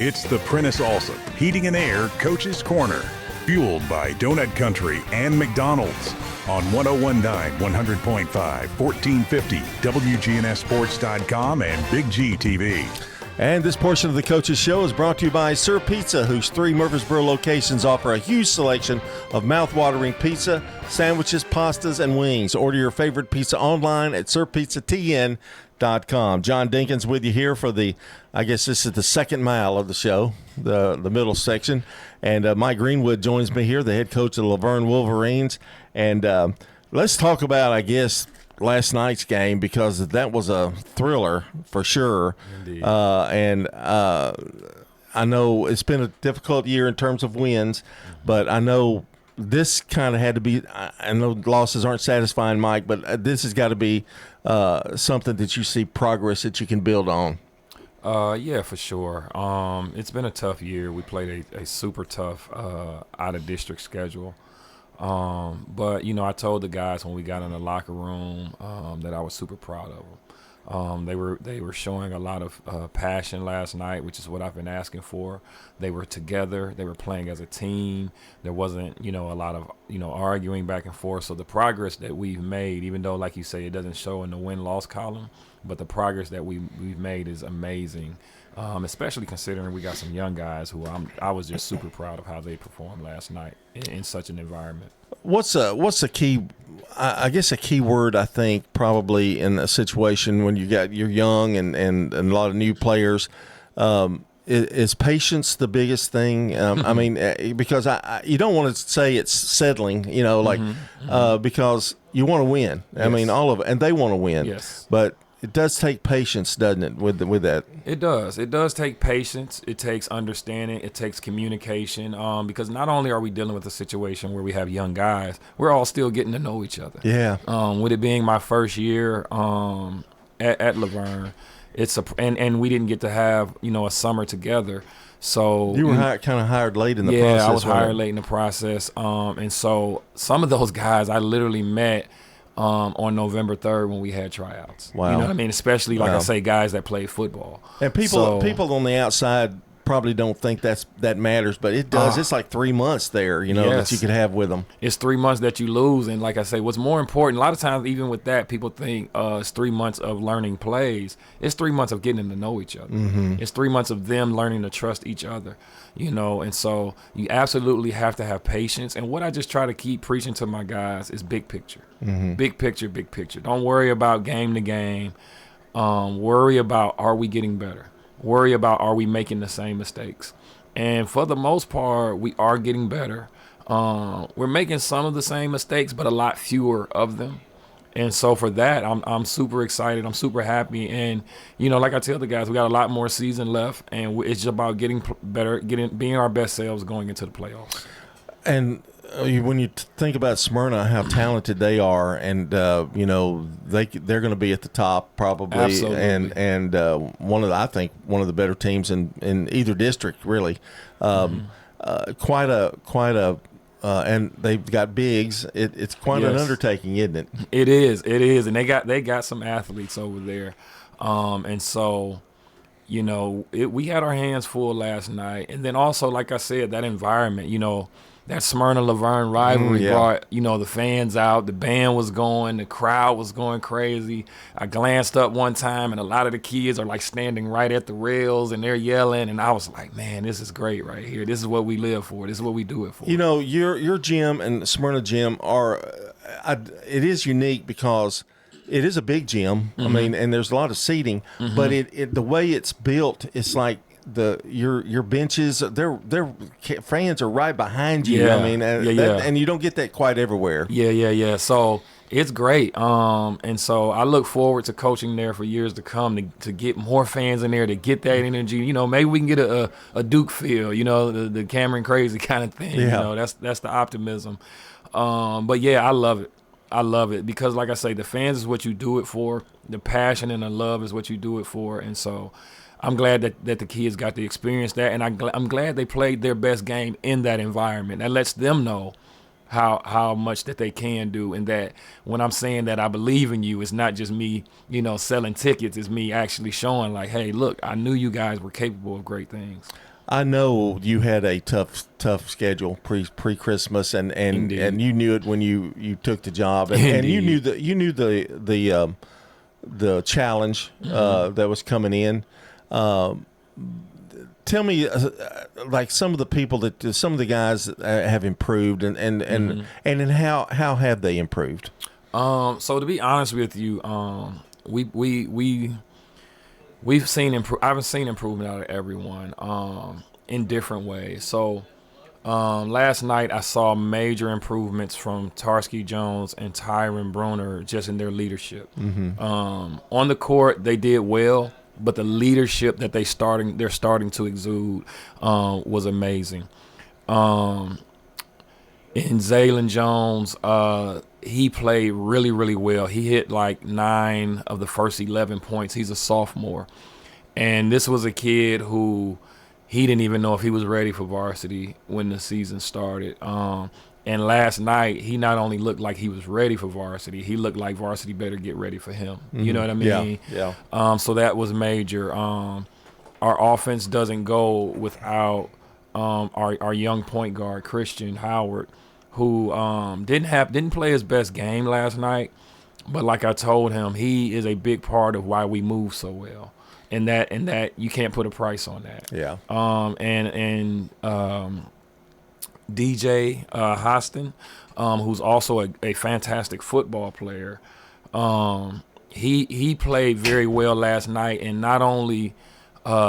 It's the Prentice Allsup Heating and Air Coach's Corner, fueled by Donut Country and McDonald's on 1019, 100.5, 1450, WGNSSports.com, and Big G TV. And this portion of the Coach's Show is brought to you by Sir Pizza, whose 3 Murfreesboro locations offer a huge selection of mouth-watering pizza, sandwiches, pastas, and wings. Order your favorite pizza online at sirpizzatn.com. John Dinkins with you here for I guess this is the second mile of the show, the middle section. And Mychal Greenwood joins me here, the head coach of the Laverne Wolverines. And let's talk about, I guess, last night's game, because that was a thriller for sure. Indeed. I know it's been a difficult year in terms of wins, but I know this kind of had to be – I know losses aren't satisfying, Mike, but this has got to be something that you see progress that you can build on. Yeah, for sure. It's been a tough year. We played a super tough out-of-district schedule. But, I told the guys when we got in the locker room that I was super proud of them. They were showing a lot of passion last night, which is what I've been asking for. They were together. They were playing as a team. There wasn't, a lot of, arguing back and forth. So the progress that we've made, even though, like you say, it doesn't show in the win-loss column, but the progress that we've made is amazing. Especially considering we got some young guys who I was just super proud of how they performed last night in such an environment. What's a key? I guess a key word, I think, probably in a situation when you're young and a lot of new players. Is patience the biggest thing? I mean, because you don't want to say it's settling, because you want to win. Yes. I mean, all of it, and they want to win. Yes, but it does take patience, doesn't it, with that? It does. It does take patience. It takes understanding. It takes communication. Because not only are we dealing with a situation where we have young guys, we're all still getting to know each other. Yeah. With it being my first year at Laverne, and we didn't get to have a summer together. So you were kind of hired late in the process. Yeah, I was hired late in the process. And so some of those guys I literally met on November 3rd when we had tryouts. Wow. You know what I mean? Especially, like I say, guys that play football. And people on the outside probably don't think that matters, but it does. It's like 3 months there, yes, that you could have with them. It's 3 months that you lose, and like I say, what's more important, a lot of times even with that, people think it's 3 months of learning plays. It's 3 months of getting them to know each other. Mm-hmm. It's 3 months of them learning to trust each other, and so you absolutely have to have patience. And what I just try to keep preaching to my guys is big picture. Mm-hmm. Big picture, big picture. Don't worry about game to game. Worry about, are we getting better? Worry about, are we making the same mistakes? And for the most part, we are getting better. We're making some of the same mistakes, but a lot fewer of them. And so for that, I'm super excited. I'm super happy. And, like I tell the guys, we got a lot more season left, and it's just about getting better, being our best selves going into the playoffs. And when you think about Smyrna, how talented they are, and they're going to be at the top probably. Absolutely. And I think one of the better teams in either district, really. Quite a and they've got bigs. It's quite an undertaking, isn't it? It is, and they got some athletes over there, and so. We had our hands full last night, and then also, like I said, that environment, that Smyrna-Laverne rivalry brought, the fans out. The band was going. The crowd was going crazy. I glanced up one time, and a lot of the kids are, standing right at the rails, and they're yelling. And I was like, man, this is great right here. This is what we live for. This is what we do it for. Your gym and Smyrna gym it is unique because it is a big gym. Mm-hmm. I mean, and there's a lot of seating. Mm-hmm. But the way it's built, it's like your benches, their fans are right behind you. Yeah. I mean, and you don't get that quite everywhere. Yeah. So it's great. And so I look forward to coaching there for years to come, to get more fans in there, to get that energy. Maybe we can get a Duke feel, the Cameron Crazy kind of thing. Yeah. That's the optimism. But yeah, I love it. I love it because, like I say, the fans is what you do it for. The passion and the love is what you do it for. And so I'm glad that the kids got to experience that, and I'm glad they played their best game in that environment. That lets them know how much that they can do, and that when I'm saying that I believe in you, it's not just me, selling tickets. It's me actually showing like, hey, look, I knew you guys were capable of great things. I know you had a tough schedule pre Christmas, and you knew it when you took the job, and you knew the challenge that was coming in. Tell me, like some of the guys have improved, and how have they improved? So to be honest with you, we've seen I've seen improvement out of everyone in different ways. So last night I saw major improvements from Tarski Jones and Tyron Bruner just in their leadership. On the court, they did well, but the leadership that they're starting to exude was amazing. In Zaylen Jones, he played really, really well. He hit like 9 of the first 11 points. He's a sophomore. And this was a kid who he didn't even know if he was ready for varsity when the season started. And last night, he not only looked like he was ready for varsity, he looked like varsity better get ready for him. You know what I mean? Yeah. So that was major. Our offense doesn't go without our young point guard, Christian Howard, who didn't play his best game last night, but like I told him, he is a big part of why we move so well, and that you can't put a price on that. Yeah. DJ Hostin, who's also a fantastic football player, he played very well last night, and not only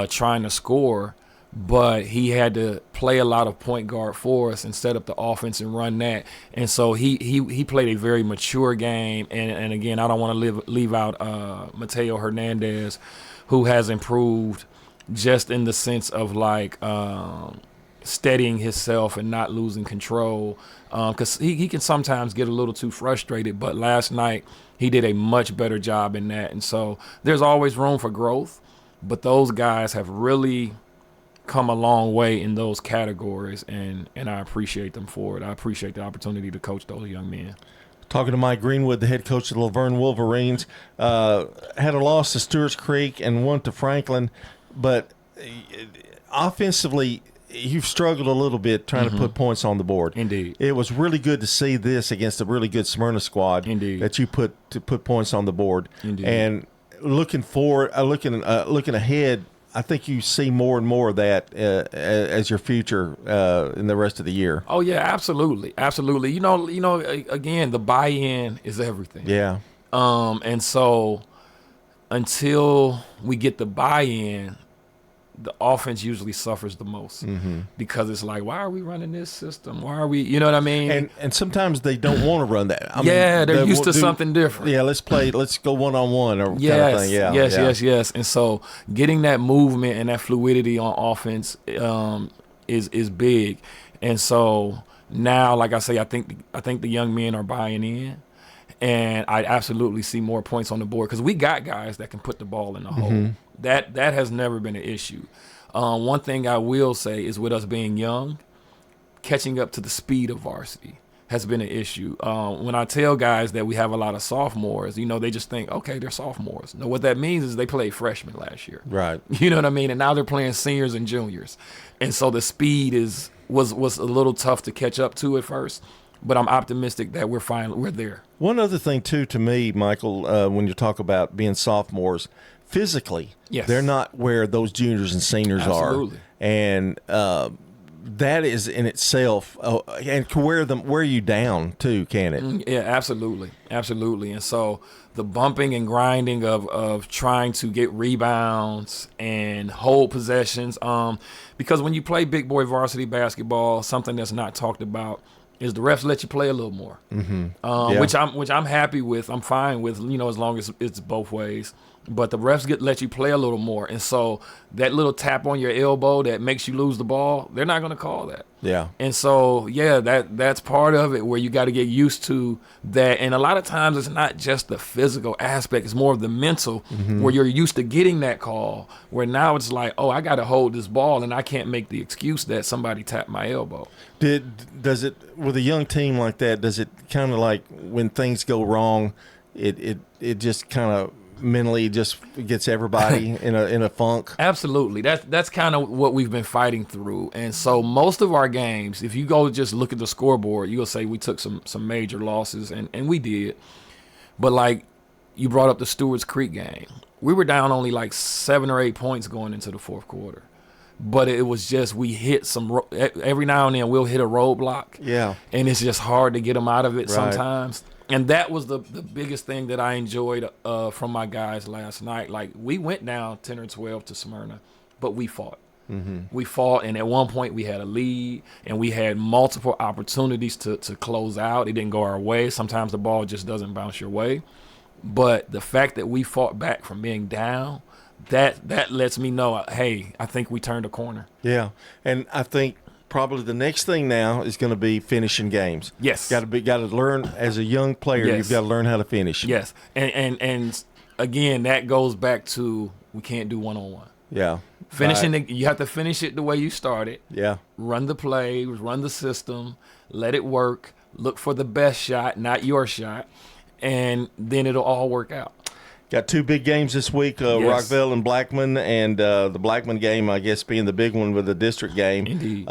trying to score, but he had to play a lot of point guard for us and set up the offense and run that. And so he played a very mature game. And again, I don't want to leave out Mateo Hernandez, who has improved just in the sense of like steadying himself and not losing control. Because he can sometimes get a little too frustrated. But last night he did a much better job in that. And so there's always room for growth. But those guys have really come a long way in those categories, and I appreciate them for it. I appreciate the opportunity to coach those young men. Talking to Mychal Greenwood, the head coach of the Laverne Wolverines, had a loss to Stewart's Creek and one to Franklin, but offensively you've struggled a little bit trying to put points on the board. Indeed. It was really good to see this against a really good Smyrna squad. Indeed. That you put points on the board. Indeed. And looking forward, looking ahead, I think you see more and more of that as your future in the rest of the year. Oh yeah, absolutely, absolutely. You know, again, the buy-in is everything. Yeah. And so until we get the buy-in, the offense usually suffers the most because it's like, why are we running this system? Why are we, you know what I mean? And sometimes they don't want to run that. I mean, they're used to something different. Yeah, let's go one-on-one or kind of thing. Yeah, yes. And so getting that movement and that fluidity on offense is big. And so now, like I say, I think the young men are buying in. And I absolutely see more points on the board because we got guys that can put the ball in the hole. That has never been an issue. One thing I will say is with us being young, catching up to the speed of varsity has been an issue. When I tell guys that we have a lot of sophomores, they just think, okay, they're sophomores. No, what that means is they played freshmen last year. Right. You know what I mean? And now they're playing seniors and juniors. And so the speed was a little tough to catch up to at first. But I'm optimistic that we're there. One other thing, too, to me, Mychal, when you talk about being sophomores, physically, yes, they're not where those juniors and seniors Absolutely. are. And that is in itself, and can wear you down, too, can it? Yeah, absolutely. And so the bumping and grinding of trying to get rebounds and hold possessions, because when you play big boy varsity basketball, something that's not talked about is the refs let you play a little more, which I'm happy with. I'm fine with, as long as it's both ways. But the refs let you play a little more, and so that little tap on your elbow that makes you lose the ball, they're not going to call that. Yeah. And so that's part of it where you got to get used to that. And a lot of times it's not just the physical aspect; it's more of the mental, where you're used to getting that call. Where now it's like, oh, I got to hold this ball, and I can't make the excuse that somebody tapped my elbow. Does it with a young team like that? Does it kind of like when things go wrong, it just kind of mentally just gets everybody in a funk. Absolutely. That's kind of what we've been fighting through. And so most of our games, if you go just look at the scoreboard, you'll say we took some major losses, and we did. But like you brought up the Stewart's Creek game. We were down only like 7 or 8 points going into the fourth quarter. But it was just we hit every now and then we'll hit a roadblock. Yeah. And it's just hard to get them out of it Right. sometimes. And that was the biggest thing that I enjoyed from my guys last night. Like, we went down 10 or 12 to Smyrna, but we fought. Mm-hmm. We fought, and at one point we had a lead, and we had multiple opportunities to close out. It didn't go our way. Sometimes the ball just doesn't bounce your way. But the fact that we fought back from being down, that lets me know, hey, I think we turned a corner. Yeah, and I think probably the next thing now is going to be finishing games. Yes. Got to learn as a young player. Yes. You've got to learn how to finish. Yes, and again, that goes back to we can't do one-on-one. Yeah. Finishing Right. you have to finish it the way you started. Yeah. Run the plays, run the system, let it work. Look for the best shot, not your shot, and then it'll all work out. Got 2 big games this week, Yes. Rockville and Blackman, and the Blackman game, I guess, being the big one with the district game. Indeed.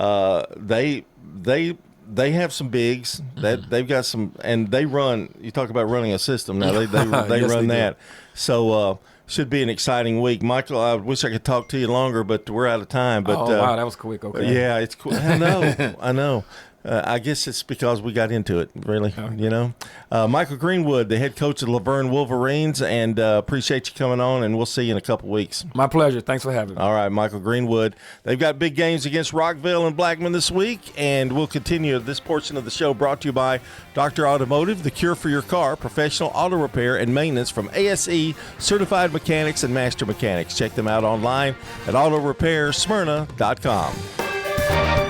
They have some bigs. That they've got some, and they run. You talk about running a system. Now they Yes, run they that. So should be an exciting week. Mychal, I wish I could talk to you longer, but we're out of time. But wow, that was quick. Okay. yeah, it's cool. I know. I know. I guess it's because we got into it, really, you know. Mychal Greenwood, the head coach of the Vergne Wolverines, and appreciate you coming on, and we'll see you in a couple weeks. My pleasure. Thanks for having me. All right, Mychal Greenwood. They've got big games against Rockville and Blackman this week, and we'll continue this portion of the show brought to you by Dr. Automotive, the cure for your car, professional auto repair and maintenance from ASE, certified mechanics and master mechanics. Check them out online at autorepairsmyrna.com.